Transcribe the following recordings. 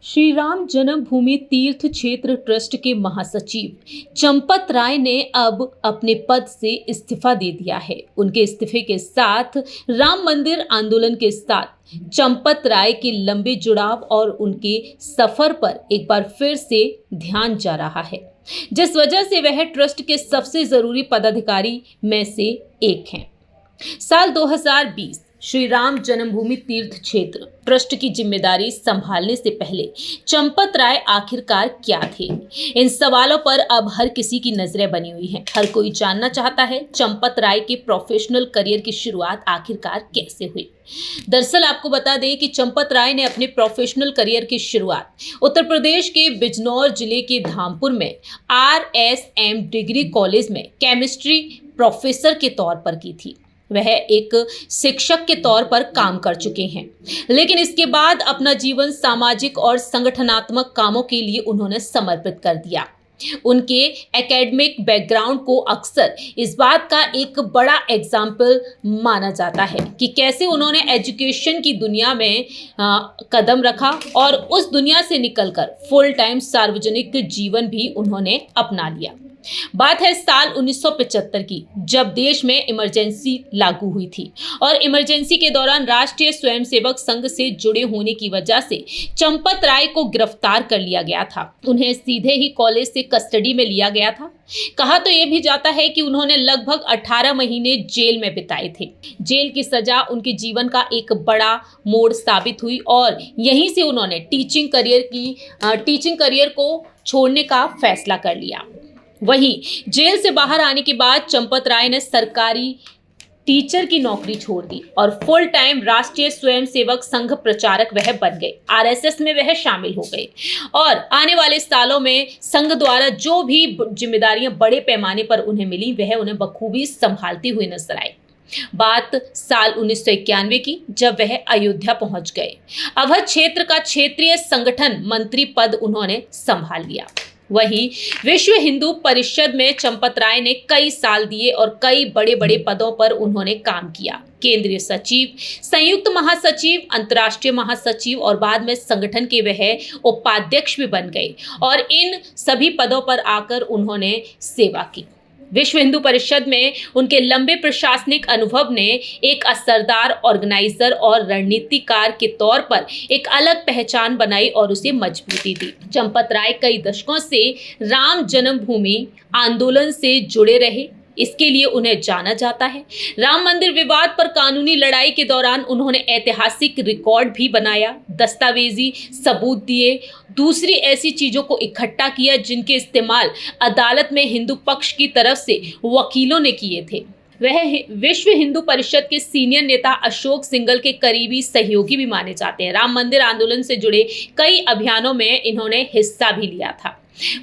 श्री राम जन्मभूमि तीर्थ क्षेत्र ट्रस्ट के महासचिव चंपत राय ने अब अपने पद से इस्तीफा दे दिया है। उनके इस्तीफे के साथ राम मंदिर आंदोलन के साथ चंपत राय के लंबे जुड़ाव और उनके सफर पर एक बार फिर से ध्यान जा रहा है, जिस वजह से वह ट्रस्ट के सबसे जरूरी पदाधिकारी में से एक हैं। साल 2020 श्री राम जन्मभूमि तीर्थ क्षेत्र ट्रस्ट की जिम्मेदारी संभालने से पहले चंपत राय आखिरकार क्या थे? इन सवालों पर अब हर किसी की नजरें बनी हुई हैं। हर कोई जानना चाहता है चंपत राय के प्रोफेशनल करियर की शुरुआत आखिरकार कैसे हुई। दरअसल आपको बता दें कि चंपत राय ने अपने प्रोफेशनल करियर की शुरुआत उत्तर प्रदेश के बिजनौर जिले के धामपुर में RSM डिग्री कॉलेज में केमिस्ट्री प्रोफेसर के तौर पर की थी। वह एक शिक्षक के तौर पर काम कर चुके हैं, लेकिन इसके बाद अपना जीवन सामाजिक और संगठनात्मक कामों के लिए उन्होंने समर्पित कर दिया। उनके एकेडमिक बैकग्राउंड को अक्सर इस बात का एक बड़ा एग्जाम्पल माना जाता है कि कैसे उन्होंने एजुकेशन की दुनिया में कदम रखा और उस दुनिया से निकलकर फुल टाइम सार्वजनिक जीवन भी उन्होंने अपना लिया। बात है साल 1975 की, जब देश में इमरजेंसी लागू हुई थी और इमरजेंसी के दौरान राष्ट्रीय स्वयंसेवक संघ से जुड़े होने की वजह से चंपत राय को गिरफ्तार कर लिया गया था। उन्हें सीधे ही कॉलेज से कस्टडी में लिया गया था। कहा तो यह भी जाता है कि उन्होंने लगभग 18 महीने जेल में बिताए थे। जेल की सजा उनके जीवन का एक बड़ा मोड़ साबित हुई और यहीं से उन्होंने टीचिंग करियर को छोड़ने का फैसला कर लिया। वहीं जेल से बाहर आने के बाद चंपत राय ने सरकारी टीचर की नौकरी छोड़ दी और फुल टाइम राष्ट्रीय स्वयंसेवक संघ प्रचारक वह बन गए। RSS में वह शामिल हो गए और आने वाले सालों में संघ द्वारा जो भी जिम्मेदारियां बड़े पैमाने पर उन्हें मिली, वह उन्हें बखूबी संभालती हुई नजर आई। बात साल 1991 की, जब वह अयोध्या पहुंच गए। अवध क्षेत्र का क्षेत्रीय संगठन मंत्री पद उन्होंने संभाल लिया। वहीं विश्व हिंदू परिषद में चंपत राय ने कई साल दिए और कई बड़े बड़े पदों पर उन्होंने काम किया। केंद्रीय सचिव, संयुक्त महासचिव, अंतर्राष्ट्रीय महासचिव और बाद में संगठन के वह उपाध्यक्ष भी बन गए और इन सभी पदों पर आकर उन्होंने सेवा की। विश्व हिंदू परिषद में उनके लंबे प्रशासनिक अनुभव ने एक असरदार ऑर्गेनाइजर और रणनीतिकार के तौर पर एक अलग पहचान बनाई और उसे मजबूती दी। चंपत राय कई दशकों से राम जन्मभूमि आंदोलन से जुड़े रहे, इसके लिए उन्हें जाना जाता है। राम मंदिर विवाद पर कानूनी लड़ाई के दौरान उन्होंने ऐतिहासिक रिकॉर्ड भी बनाया, दस्तावेजी सबूत दिए, दूसरी ऐसी चीजों को इकट्ठा किया जिनके इस्तेमाल अदालत में हिंदू पक्ष की तरफ से वकीलों ने किए थे। वह विश्व हिंदू परिषद के सीनियर नेता अशोक सिंघल के करीबी सहयोगी भी माने जाते हैं। राम मंदिर आंदोलन से जुड़े कई अभियानों में इन्होंने हिस्सा भी लिया था।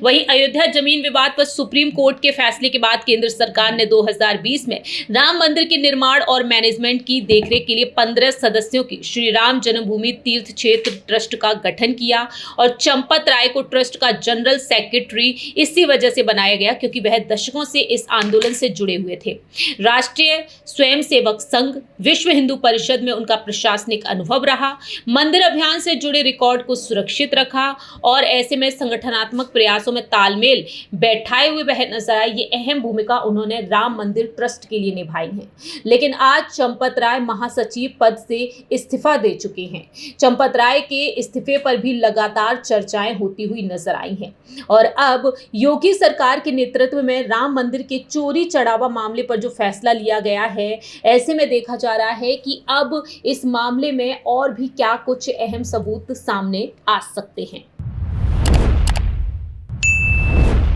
वहीं अयोध्या जमीन विवाद पर सुप्रीम कोर्ट के फैसले के बाद केंद्र सरकार ने 2020 में राम मंदिर के निर्माण और मैनेजमेंट की देखरेख के लिए 15 सदस्यों की श्री राम जन्मभूमि तीर्थ क्षेत्र ट्रस्ट का गठन किया और चंपत राय को ट्रस्ट का जनरल सेक्रेटरी इसी वजह से बनाया गया क्योंकि वह दशकों से इस आंदोलन से जुड़े हुए थे। राष्ट्रीय स्वयंसेवक संघ, विश्व हिंदू परिषद में उनका प्रशासनिक अनुभव रहा, मंदिर अभियान से जुड़े रिकॉर्ड को सुरक्षित रखा और ऐसे में संगठनात्मक प्रयासों में तालमेल बैठाए हुए वह नजर आए। ये अहम भूमिका उन्होंने राम मंदिर ट्रस्ट के लिए निभाई है। लेकिन आज चंपत राय महासचिव पद से इस्तीफा दे चुके हैं। चंपत राय के इस्तीफे पर भी लगातार चर्चाएं होती हुई नजर आई हैं और अब योगी सरकार के नेतृत्व में राम मंदिर के चोरी चढ़ावा मामले पर जो फैसला लिया गया है, ऐसे में देखा जा रहा है कि अब इस मामले में और भी क्या कुछ अहम सबूत सामने आ सकते हैं।